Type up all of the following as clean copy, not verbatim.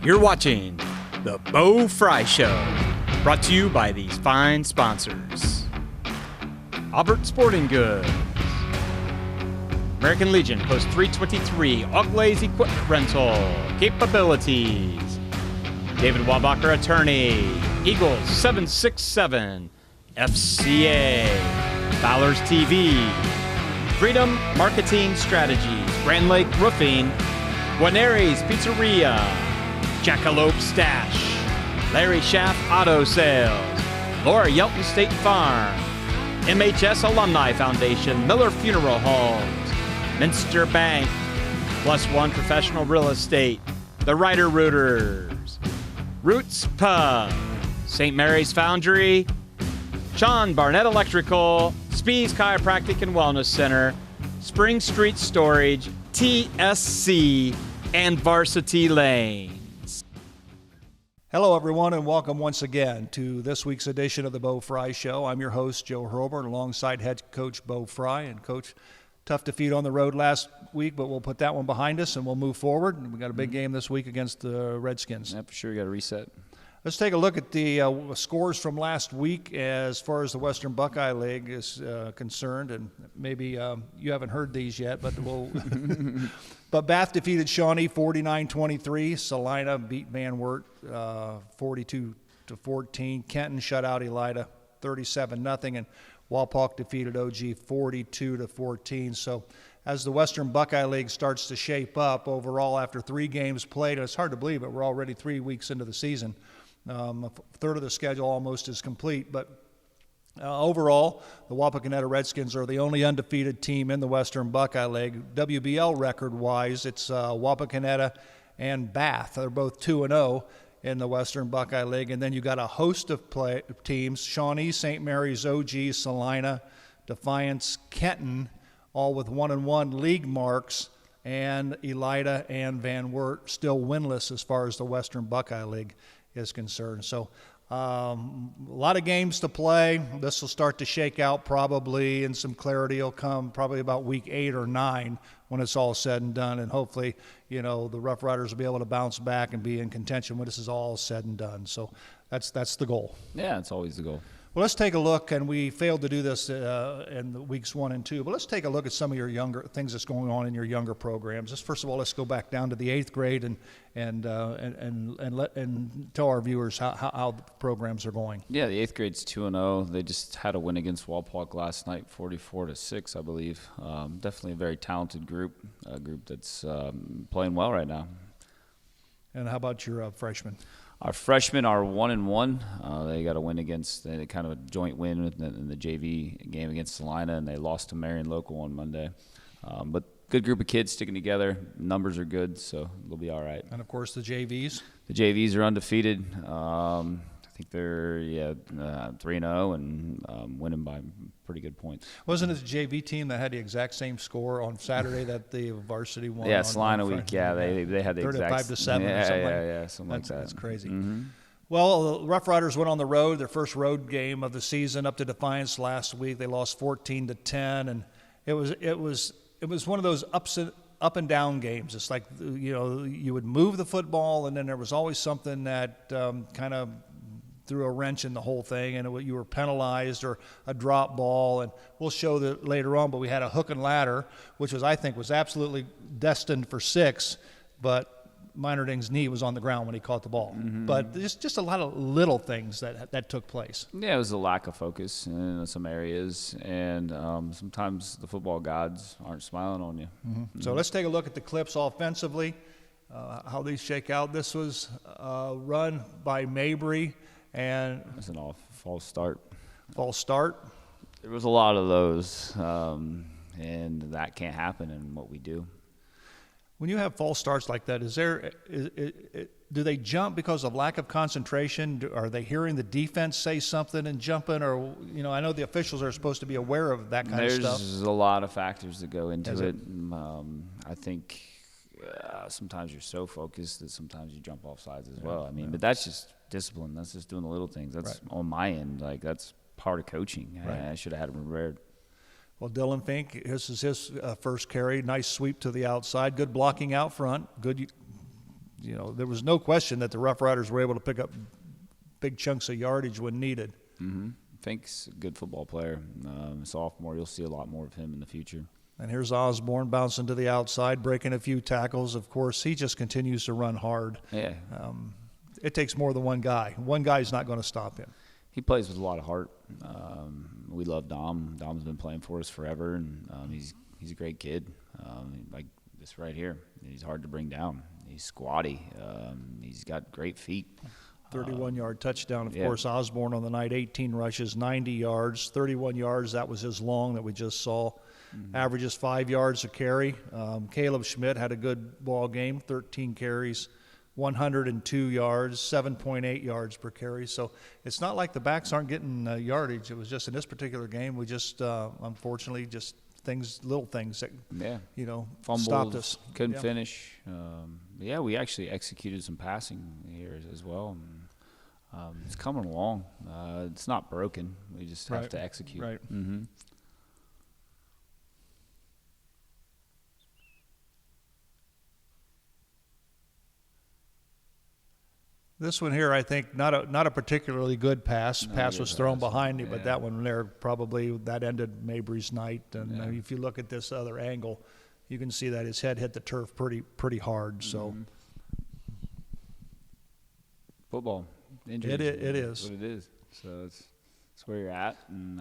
You're watching The Bo Frye Show, brought to you by these fine sponsors. Albert Sporting Goods, American Legion Post 323, Oglaze Equipment Rental, Capabilities, David Wabacher Attorney, Eagles 767, FCA, Fowler's TV, Freedom Marketing Strategies, Grand Lake Roofing, Guarneri's Pizzeria, Jackalope Stash, Larry Schaff Auto Sales, Laura Yelton State Farm, MHS Alumni Foundation, Miller Funeral Homes, Minster Bank, Plus One Professional Real Estate, The Ryder Rooters, Roots Pub, St. Mary's Foundry, Sean Barnett Electrical, Spees Chiropractic and Wellness Center, Spring Street Storage, TSC, and Varsity Lanes. Hello, everyone, and welcome once again to this week's edition of the Bo Frye Show. I'm your host, Joe Hurlburt, alongside head coach Bo Frye. And, Coach, tough defeat on the road last week, but we'll put that one behind us and we'll move forward. We got a big game this week against the Redskins. Yeah, for sure. You got to reset. Let's take a look at the scores from last week as far as the Western Buckeye League is concerned. And maybe you haven't heard these yet, but we'll but Bath defeated Shawnee 49-23. Salina beat Van Wert 42-14. Kenton shut out Elida 37-0. And Walpock defeated OG 42-14. So as the Western Buckeye League starts to shape up overall after 3 games played, and it's hard to believe it, we're already 3 weeks into the season. A third of the schedule almost is complete, but overall, the Wapakoneta Redskins are the only undefeated team in the Western Buckeye League. WBL record-wise, it's Wapakoneta and Bath. They're both 2-0 in the Western Buckeye League, and then you got a host of teams: Shawnee, St. Mary's, OG, Salina, Defiance, Kenton, all with 1-1 league marks, and Elida and Van Wert still winless as far as the Western Buckeye League is concerned. So a lot of games to play. This will start to shake out probably, and some clarity will come probably about week 8 or 9 when it's all said and done. And hopefully, the Rough Riders will be able to bounce back and be in contention when this is all said and done. So that's the goal. Yeah, it's always the goal. Well, let's take a look, and we failed to do this in the weeks 1 and 2, but let's take a look at some of your younger things that's going on in your younger programs. Just first of all, let's go back down to the 8th grade and tell our viewers how the programs are going. Yeah, the 8th grade's 2-0. They just had a win against Walpock last night, 44-6, I believe. Definitely a very talented group, a group that's playing well right now. And how about your freshmen? Our freshmen are 1-1. They got a win against kind of a joint win in the JV game against Salina, and they lost to Marion Local on Monday. But good group of kids sticking together. Numbers are good, so they'll be all right. And, of course, the JVs? The JVs are undefeated. I think they're 3-0 and winning by pretty good points. Wasn't it the JV team that had the exact same score on Saturday that the varsity won? Yeah, Salina week. Yeah, they had the exact 35-7 or something. Yeah, something like that. That's crazy. Mm-hmm. Well, the Rough Riders went on the road, their first road game of the season, up to Defiance last week. They lost 14-10, and it was one of those up and down games. It's like you would move the football, and then there was always something that kind of threw a wrench in the whole thing, and you were penalized or a drop ball, and we'll show that later on. But we had a hook and ladder, which I think was absolutely destined for 6, but Meinerding's knee was on the ground when he caught the ball. Mm-hmm. But just a lot of little things that took place. Yeah, it was a lack of focus in some areas, and sometimes the football gods aren't smiling on you. Mm-hmm. Mm-hmm. So let's take a look at the clips offensively, how these shake out. This was run by Mabry. And it's an false start. False start. There was a lot of those, and that can't happen in what we do. When you have false starts like that, do they jump because of lack of concentration? Are they hearing the defense say something and jumping? Or I know the officials are supposed to be aware of that kind of stuff. There's a lot of factors that go into it. I think sometimes you're so focused that sometimes you jump off sides as well. But that's just discipline. That's just doing the little things. That's on my end. Like, that's part of coaching. Right. I should have had him prepared. Well, Dylan Fink, this is his first carry. Nice sweep to the outside. Good blocking out front. Good there was no question that the Rough Riders were able to pick up big chunks of yardage when needed. Mm-hmm. Fink's a good football player. Sophomore, you'll see a lot more of him in the future. And here's Osborne bouncing to the outside, breaking a few tackles. Of course, he just continues to run hard. Yeah. It takes more than one guy. One guy's not going to stop him. He plays with a lot of heart. We love Dom. Dom's been playing for us forever, and he's a great kid. Like this right here, he's hard to bring down. He's squatty. He's got great feet. 31-yard touchdown, of course. Osborne on the night, 18 rushes, 90 yards, 31 yards. That was his long that we just saw. Mm-hmm. Averages 5 yards a carry. Caleb Schmidt had a good ball game, 13 carries, 102 yards, 7.8 yards per carry. So it's not like the backs aren't getting yardage. It was just in this particular game, we just unfortunately just little things that fumbles, stopped us. Couldn't finish. We actually executed some passing here as well. It's coming along. It's not broken. We just have to execute. Right. Mm-hmm. This one here, I think, not a particularly good pass. Pass was thrown behind me, but that one there that ended Mabry's night. And if you look at this other angle, you can see that his head hit the turf pretty hard. So football injuries. It is. That's what it is. So it's where you're at, and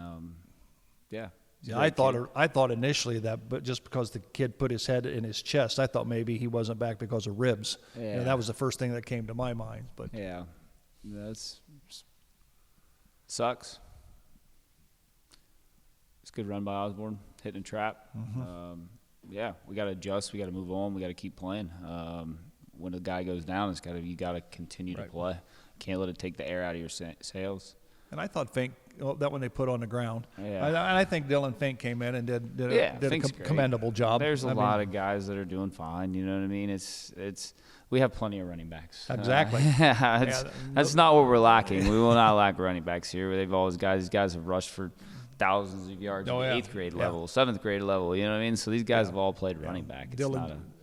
Yeah, I thought initially that, but just because the kid put his head in his chest, I thought maybe he wasn't back because of ribs. Yeah. That was the first thing that came to my mind. But that's sucks. It's a good run by Osborne, hitting a trap. Mm-hmm. We got to adjust. We got to move on. We got to keep playing. When a guy goes down, you got to continue to play. Can't let it take the air out of your sails. And I thought Fink, that one they put on the ground. Yeah. And I think Dylan Fink came in and did a commendable job. There's a lot of guys that are doing fine. You know what I mean? We have plenty of running backs. Exactly. That's not what we're lacking. We will not lack running backs here. These guys have rushed for thousands of yards at the 8th grade level, 7th grade level. You know what I mean? So these guys have all played running back.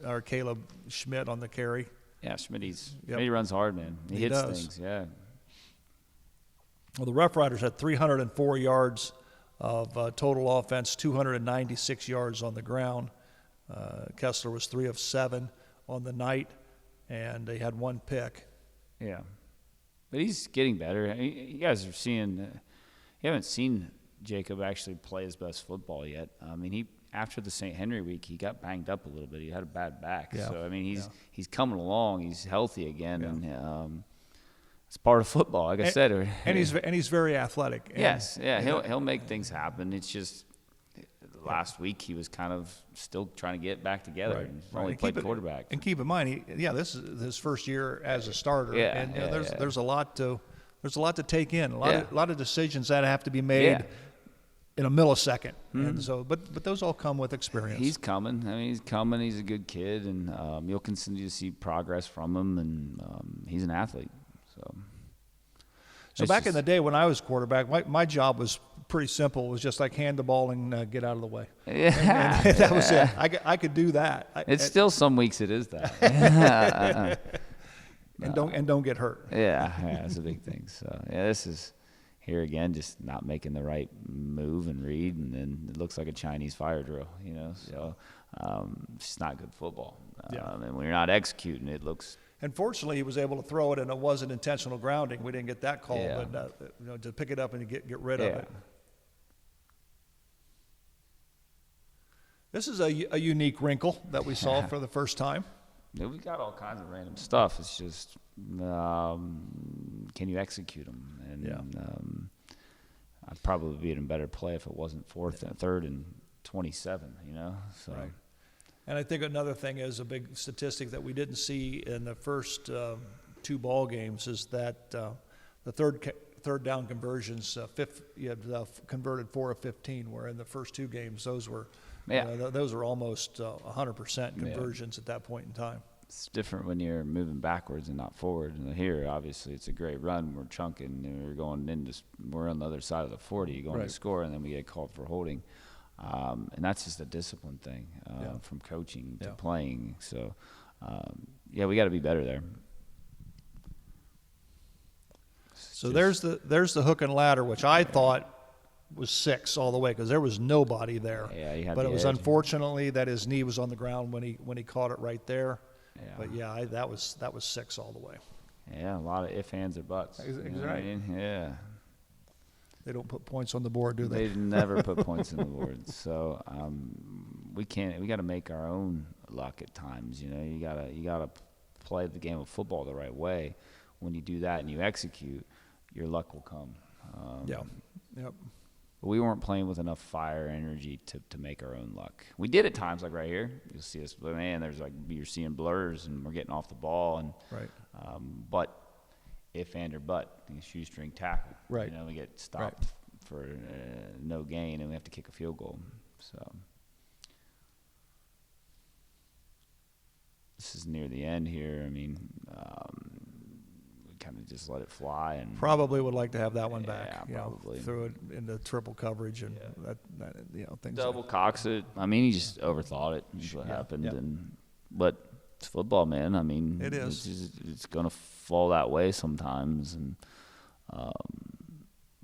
Or Caleb Schmidt on the carry. Yeah, Schmidt runs hard, man. He hits things. Yeah. Well, the Rough Riders had 304 yards of total offense, 296 yards on the ground. Kessler was 3 of 7 on the night, and they had 1 pick. Yeah. But he's getting better. You guys are seeing you haven't seen Jacob actually play his best football yet. I mean, after the St. Henry week, he got banged up a little bit. He had a bad back. Yeah. So, I mean, he's coming along. He's healthy again. Yeah. And it's part of football, like I said. And he's very athletic. Yes, he'll make things happen. It's just last week he was kind of still trying to get back together. Right. And only played quarterback. And keep in mind, this is his first year as a starter. Yeah, and there's a lot to take in. A lot of decisions that have to be made in a millisecond. Mm-hmm. And so, but those all come with experience. He's coming. I mean, he's coming. He's a good kid, and you'll continue to see progress from him. And he's an athlete. So back in the day when I was quarterback, my job was pretty simple. It was just like hand the ball and get out of the way. Yeah. And that was it. I could do that. Still some weeks it is that. And don't get hurt. Yeah, that's a big thing. So this is here again, just not making the right move and read, and then it looks like a Chinese fire drill. So it's just not good football. And when you're not executing, it looks. And fortunately, he was able to throw it, and it wasn't intentional grounding. We didn't get that call, but to pick it up and get rid of it. This is a unique wrinkle that we saw for the first time. Yeah, we got all kinds of random stuff. It's just can you execute them? And I'd probably be in a better play if it wasn't 3rd and 27. So. Right. And I think another thing is a big statistic that we didn't see in the first 2 ball games is that the third down conversions, you had converted 4 of 15, where in the first 2 games those were almost 100% conversions at that point in time. It's different when you're moving backwards and not forward. And here, obviously, it's a great run. We're chunking, and we're on the other side of the 40, going to score, and then we get called for holding. And that's just a discipline thing from coaching to playing. So Yeah, we got to be better there. So there's the hook and ladder, which I thought was 6 all the way because there was nobody there. Yeah, he had but the it was edge. Unfortunately that his knee was on the ground when he caught it right there. Yeah. But yeah, that was 6 all the way. Yeah, a lot of ifs, ands, or buts. Exactly. You know what I mean? Yeah. They don't put points on the board, do they? They never put points on the board. So we got to make our own luck at times. You know, you gotta play the game of football the right way. When you do that and you execute, your luck will come. Yeah. Yep. But we weren't playing with enough fire energy to make our own luck. We did at times, like right here. You'll see us, but man, you're seeing blurs and we're getting off the ball and right. But if and or but shoestring tackle, right? You know, we get stopped for no gain and we have to kick a field goal. So this is near the end here. I mean, we kind of just let it fly and probably would like to have that one back. Yeah, probably threw it into triple coverage and that things. Double cocks it. I mean, he just overthought it. That's what happened. But it's football, man. I mean, it is. It's going to fall that way sometimes, and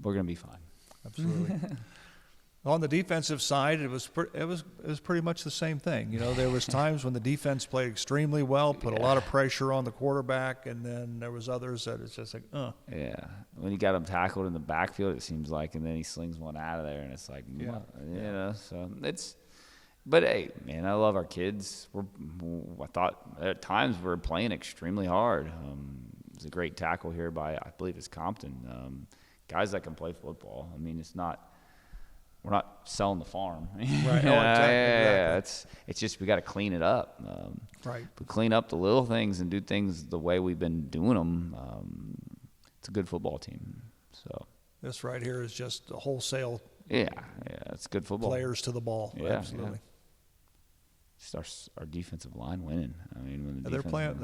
we're going to be fine. Absolutely. On the defensive side, it was pretty much the same thing. You know, there was times when the defense played extremely well, put a lot of pressure on the quarterback, and then there was others that it's just like, Yeah, when you got him tackled in the backfield, it seems like, and then he slings one out of there, and it's like, you know, so it's. But hey, man, I love our kids. I thought at times we're playing extremely hard. It was a great tackle here by, I believe it's Compton. Guys that can play football. I mean, we're not selling the farm. Right. Exactly. Yeah. It's just we got to clean it up. Right. If we clean up the little things and do things the way we've been doing them, it's a good football team. So this right here is just a wholesale. Yeah, it's good football. Players to the ball. Yeah, absolutely. Yeah. Just our defensive line winning. I mean, when they're playing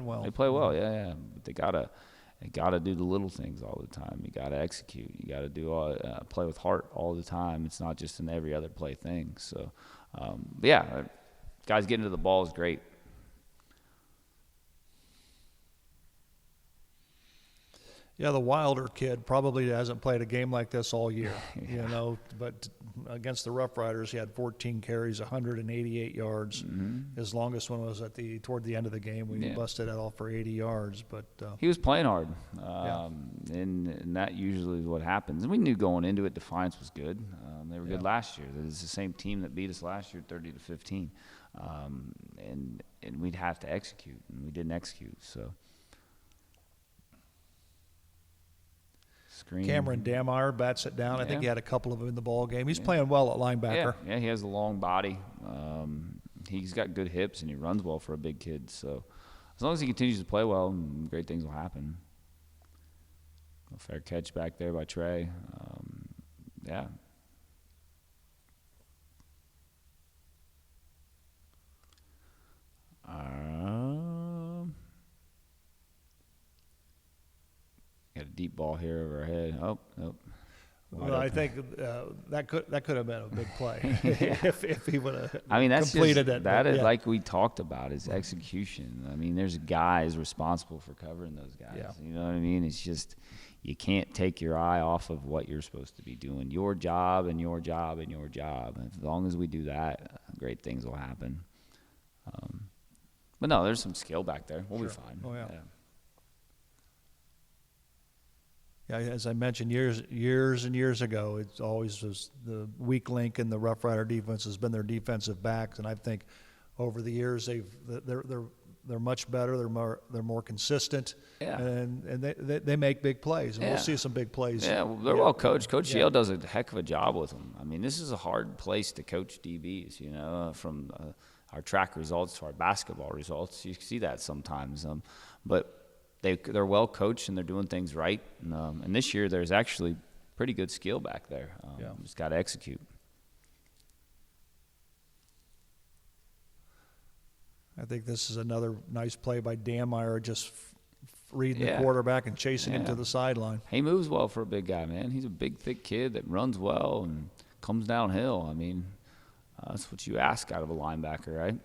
well. They play well, yeah. But they gotta do the little things all the time. You gotta execute. You gotta do play with heart all the time. It's not just an every other play thing. So, guys getting to the ball is great. Yeah, the Wilder kid probably hasn't played a game like this all year, you know. But against the Rough Riders, he had 14 carries, 188 yards. Mm-hmm. His longest one was toward the end of the game. We busted it all for 80 yards. But he was playing hard, and that usually is what happens. And we knew going into it, Defiance was good. They were good last year. It was the same team that beat us last year, 30-15, and we'd have to execute, and we didn't execute. So. Cameron Dameyer bats it down. I think he had a couple of them in the ball game. He's playing well at linebacker. Yeah, he has a long body. He's got good hips, and he runs well for a big kid. So as long as he continues to play well, great things will happen. A fair catch back there by Trey. Yeah. Got a deep ball here over our head. Oh, nope. Well, I think that could have been a big play if he would have. I mean, that's completed it. That is like we talked about is execution. I mean, there's guys responsible for covering those guys. Yeah. You know what I mean? It's just you can't take your eye off of what you're supposed to be doing. Your job and your job and your job. And as long as we do that, great things will happen. But no, there's some skill back there. We'll be fine. Oh yeah. Yeah, as I mentioned, years and years ago, it always was the weak link in the Rough Rider defense has been their defensive backs, and I think over the years they're much better. They're more consistent, and they make big plays, and we'll see some big plays. Yeah, well, they're well coached. Coach Yale does a heck of a job with them. I mean, this is a hard place to coach DBs. You know, from our track results to our basketball results, you see that sometimes, but. They're well coached and they're doing things right. And this year there's actually pretty good skill back there. Just got to execute. I think this is another nice play by Dameyer, just reading the quarterback and chasing him to the sideline. He moves well for a big guy, man. He's a big, thick kid that runs well and comes downhill. I mean, that's what you ask out of a linebacker, right?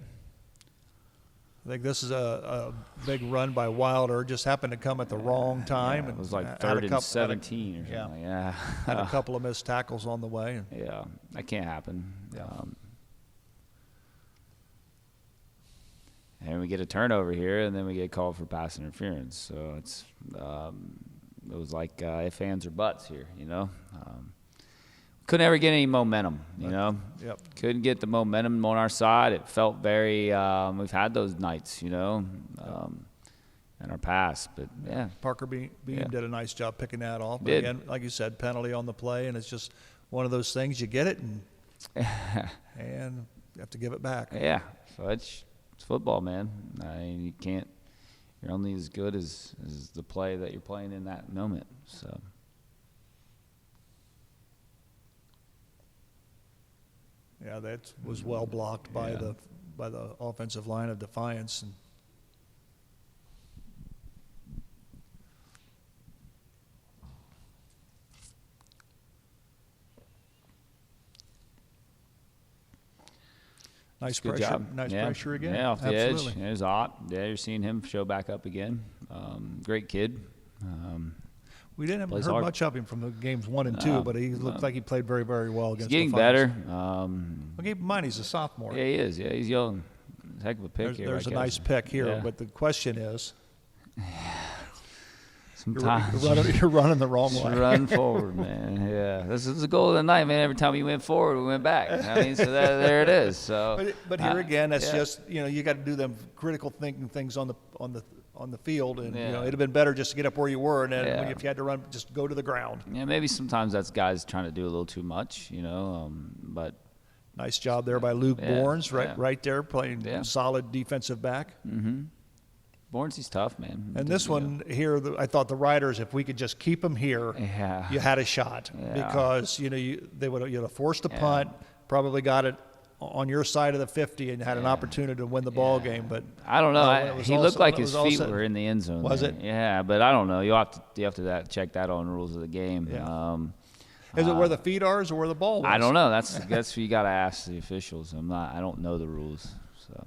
I think this is a big run by Wilder. Just happened to come at the wrong time. It was like 3rd and 17 or something. Yeah. Had a couple of missed tackles on the way. Yeah, that can't happen. Yeah. And we get a turnover here, and then we get called for pass interference. So it was like if, ands, or buts here, Couldn't ever get any momentum, Yep. Couldn't get the momentum on our side. It felt very we've had those nights, in our past. But, yeah. Parker Beam did a nice job picking that off. But Did. again, like you said, penalty on the play, and it's just one of those things. You get it, and you have to give it back. Yeah, so it's football, man. You're only as good as the play that you're playing in that moment. So. Yeah, that was well blocked by the offensive line of Defiance. And nice Good pressure. job. Nice Yeah. pressure again. Yeah, off the Absolutely. edge. Yeah, it was hot. Yeah, you're seeing him show back up again. Great kid. We didn't Plays heard hard. much of him from the games 1 and 2, but he looked like he played very, very well He's against getting Defiance. better. Well, keep in mind, he's a sophomore. Yeah, he is. Yeah, he's young. Heck of a pick here. There's I a guess. nice pick here, Yeah. but the question is, Sometimes you're running the wrong just way. run forward, man. Yeah, this is the goal of the night, man. Every time we went forward, we went back. So there it is. So, But here again, that's yeah. just you got to do them critical thinking things on the field, and Yeah. it'd have been better just to get up where you were, and then Yeah. if you had to run, just go to the ground. Yeah, maybe sometimes that's guys trying to do a little too much, but Nice job there by Luke Yeah, Bournes, yeah. right there, playing Yeah. solid defensive back. Bournes, he's tough, man. And this one here, I thought the Riders, if we could just keep them here, Yeah. you had a shot, Yeah. because they would have forced a punt, probably got it on your side of the 50, and had an opportunity to win the ball game. But I don't know. when it was He all looked said- like when it his was all feet said- were in the end zone. Was there. it? Yeah, but I don't know. You have to check that on rules of the game. Yeah. Is it where the feet are, or where the ball was? I don't know. That's you got to ask the officials. I don't know the rules. So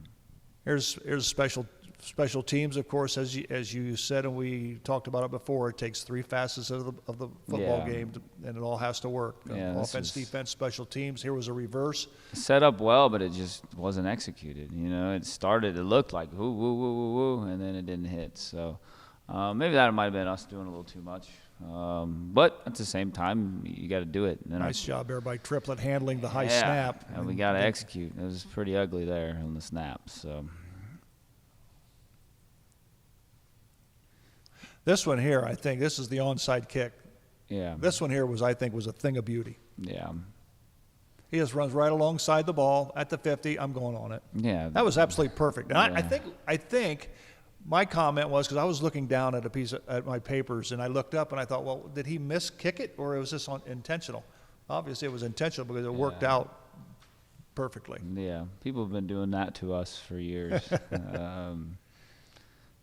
Here's special teams, of course, as you said, and we talked about it before. It takes 3 facets of the football Yeah. game, and it all has to work. Yeah, this Offense, is- defense, special teams. Here was a reverse. set up well, but it just wasn't executed. It started. It looked like woo woo woo woo woo, and then it didn't hit. So maybe that might have been us doing a little too much. But at the same time, you got to do it. And then Nice job there by Triplett handling the high snap. and we got to execute. It was pretty ugly there on the snap. So. This one here, I think, this is the onside kick. Yeah. This one here was a thing of beauty. Yeah. He just runs right alongside the ball at the 50. I'm going on it. Yeah. That was absolutely perfect. And Yeah. I think my comment was, because I was looking down at my papers, and I looked up and I thought, well, did he miss kick it, or was this intentional? Obviously, it was intentional because it worked out perfectly. Yeah. People have been doing that to us for years.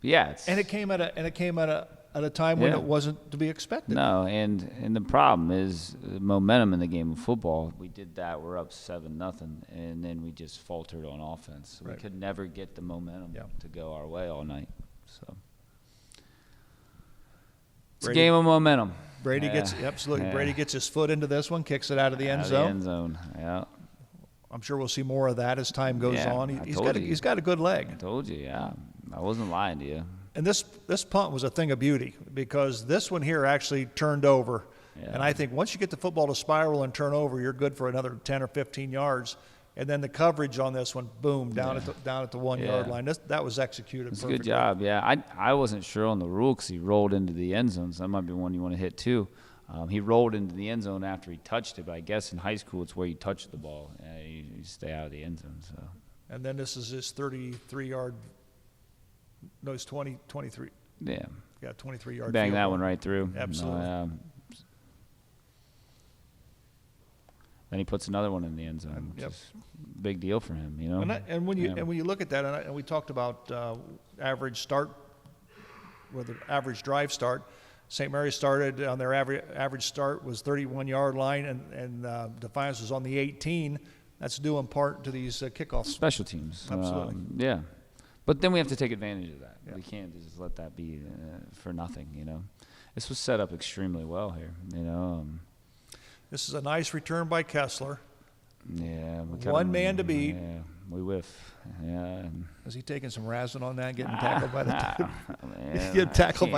Yeah. And it came at a time when Yeah. it wasn't to be expected. No, and the problem is momentum in the game of football. We did that. We're up 7-0, and then we just faltered on offense. So Right. We could never get the momentum to go our way all night. So it's Brady- a game of momentum. Brady Yeah. gets absolutely. Yeah. Brady gets his foot into this one, kicks it out of the end Out of zone. The end zone. Yeah. I'm sure we'll see more of that as time goes Yeah, on. I He's told got you. he's got a good leg. I told you. Yeah. I wasn't lying to you. And this punt was a thing of beauty, because this one here actually turned over. Yeah. And I think once you get the football to spiral and turn over, you're good for another 10 or 15 yards. And then the coverage on this one, boom, down at the 1 yard line. That was executed It's a perfectly. good job. Yeah. I wasn't sure on the rule because he rolled into the end zone. So that might be one you want to hit too. He rolled into the end zone after he touched it, but I guess in high school it's where you touch the ball. You stay out of the end zone. So. And then this is his 33-yard. No, it's 23. Yeah. Yeah, 23-yard. Bang field that goal. one right through. Absolutely. Then he puts another one in the end zone, which is a big deal for him, And when you look at that, and we talked about average start, with the average drive start. St. Mary's started on their average start was 31-yard line, and Defiance was on the 18. That's due in part to these kickoffs. Special teams. Absolutely. Yeah. But then we have to take advantage of that. Yeah. We can't just let that be for nothing, you know. This was set up extremely well here, you know. This is a nice return by Kessler. Yeah. One man to beat. Yeah, we whiff. Yeah. Was he taking some razzing on that, getting tackled by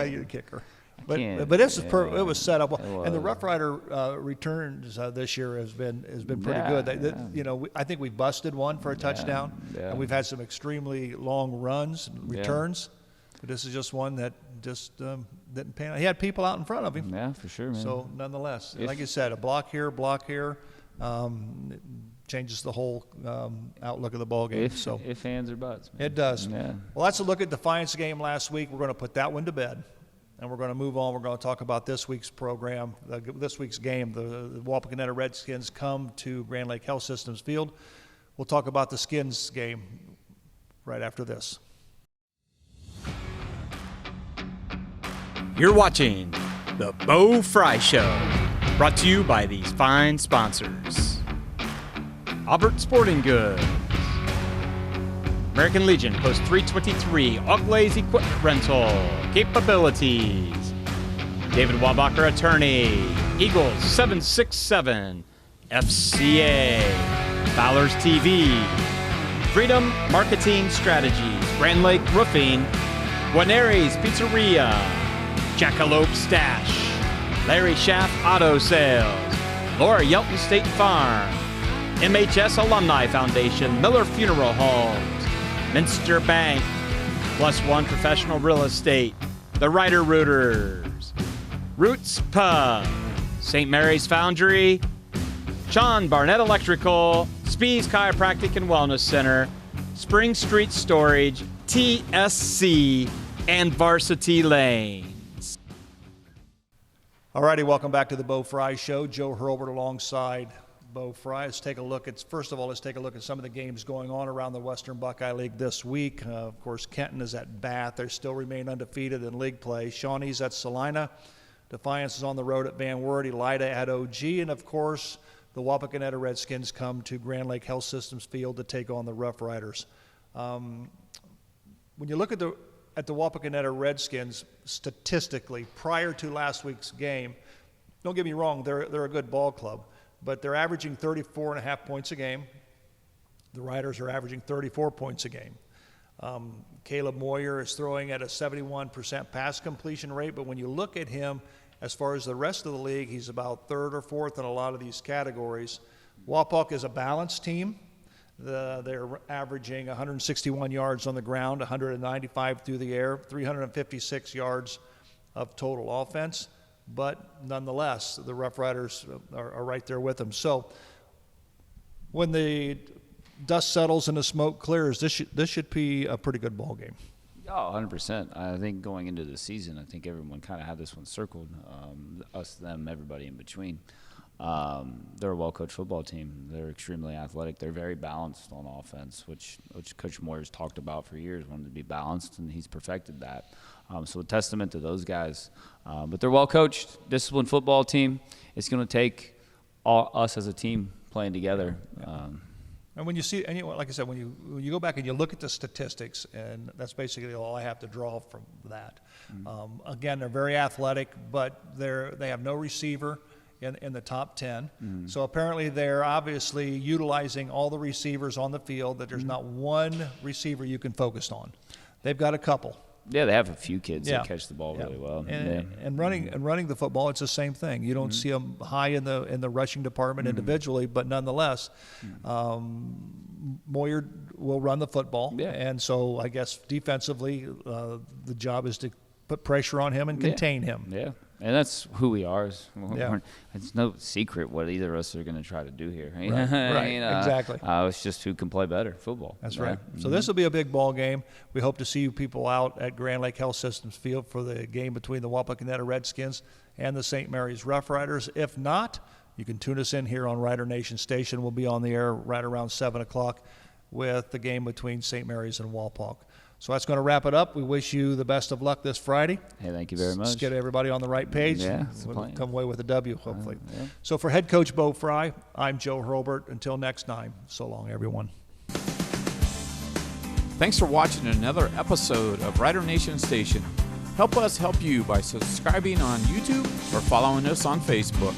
the kicker? But this is it was set up well, and the Rough Rider returns this year has been pretty good. You know, I think we busted one for a touchdown, and we've had some extremely long runs, returns. But this is just one that just didn't pan out. He had people out in front of him. Yeah, for sure, man. So nonetheless, like you said, a block here, changes the whole outlook of the ball game. If hands or buts. Man. It does. Yeah. Well, that's a look at Defiance game last week. We're going to put that one to bed. And we're going to move on. We're going to talk about this week's program, this week's game. The Wapakoneta Redskins come to Grand Lake Health Systems Field. We'll talk about the Skins game right after this. You're watching the Bo Frye Show, brought to you by these fine sponsors. Albert Sporting Goods, American Legion Post 323, Oglaze Equipment Rental, Capabilities, David Wabacher Attorney, Eagles 767, FCA, Fowler's TV, Freedom Marketing Strategies, Grand Lake Roofing, Guarneri's Pizzeria, Jackalope Stash, Larry Schaff Auto Sales, Laura Yelton State Farm, MHS Alumni Foundation, Miller Funeral Homes, Minster Bank, Plus One Professional Real Estate, The Ryder Rooters, Roots Pub, St. Mary's Foundry, Sean Barnett Electrical, Spees Chiropractic and Wellness Center, Spring Street Storage, TSC, and Varsity Lanes. All righty, welcome back to the Bo Frye Show. Joe Hurlbert alongside Bo Frye. Let's take a look at some of the games going on around the Western Buckeye League this week. Of course, Kenton is at Bath. They still remain undefeated in league play. Shawnee's at Salina. Defiance is on the road at Van Wert. Elida at OG. And, of course, the Wapakoneta Redskins come to Grand Lake Health Systems Field to take on the Rough Riders. When you look at the Wapakoneta Redskins statistically prior to last week's game, don't get me wrong, they're a good ball club. But they're averaging 34.5 points a game. The Riders are averaging 34 points a game. Caleb Moyer is throwing at a 71% pass completion rate, but when you look at him as far as the rest of the league, he's about third or fourth in a lot of these categories. Wapak is a balanced team. They're averaging 161 yards on the ground, 195 through the air, 356 yards of total offense. But nonetheless, the Rough Riders are right there with them. So when the dust settles and the smoke clears, this should be a pretty good ball game. Oh, 100%. I think going into the season, I think everyone kind of had this one circled, us, them, everybody in between. They're a well-coached football team. They're extremely athletic. They're very balanced on offense, which Coach Moyer's talked about for years, wanted to be balanced, and he's perfected that. So a testament to those guys. But they're well-coached, disciplined football team. It's going to take us as a team playing together. And when you see, like I said, when you go back and you look at the statistics, and that's basically all I have to draw from that. Mm-hmm. Again, they're very athletic, but they have no receiver in the top 10. Mm-hmm. So apparently they're obviously utilizing all the receivers on the field, that there's not one receiver you can focus on. They've got a couple. Yeah, they have a few kids that catch the ball really well. And running the football, it's the same thing. You don't see them high in the rushing department individually, but nonetheless, Moyer will run the football. Yeah. And so I guess defensively, the job is to put pressure on him and contain him. Yeah. And that's who we are. It's no secret what either of us are going to try to do here. Right. Exactly. It's just who can play better football. That's right. So this will be a big ball game. We hope to see you people out at Grand Lake Health Systems Field for the game between the Wapakoneta Redskins and the St. Mary's Rough Riders. If not, you can tune us in here on Rider Nation Station. We'll be on the air right around 7 o'clock with the game between St. Mary's and Walpock. So that's going to wrap it up. We wish you the best of luck this Friday. Hey, thank you very much. Let's get everybody on the right page. Yeah, we'll come away with a W, hopefully. Yeah. So for head coach Bo Frye, I'm Joe Hurlbert. Until next time, so long, everyone. Thanks for watching another episode of Rider Nation Station. Help us help you by subscribing on YouTube or following us on Facebook.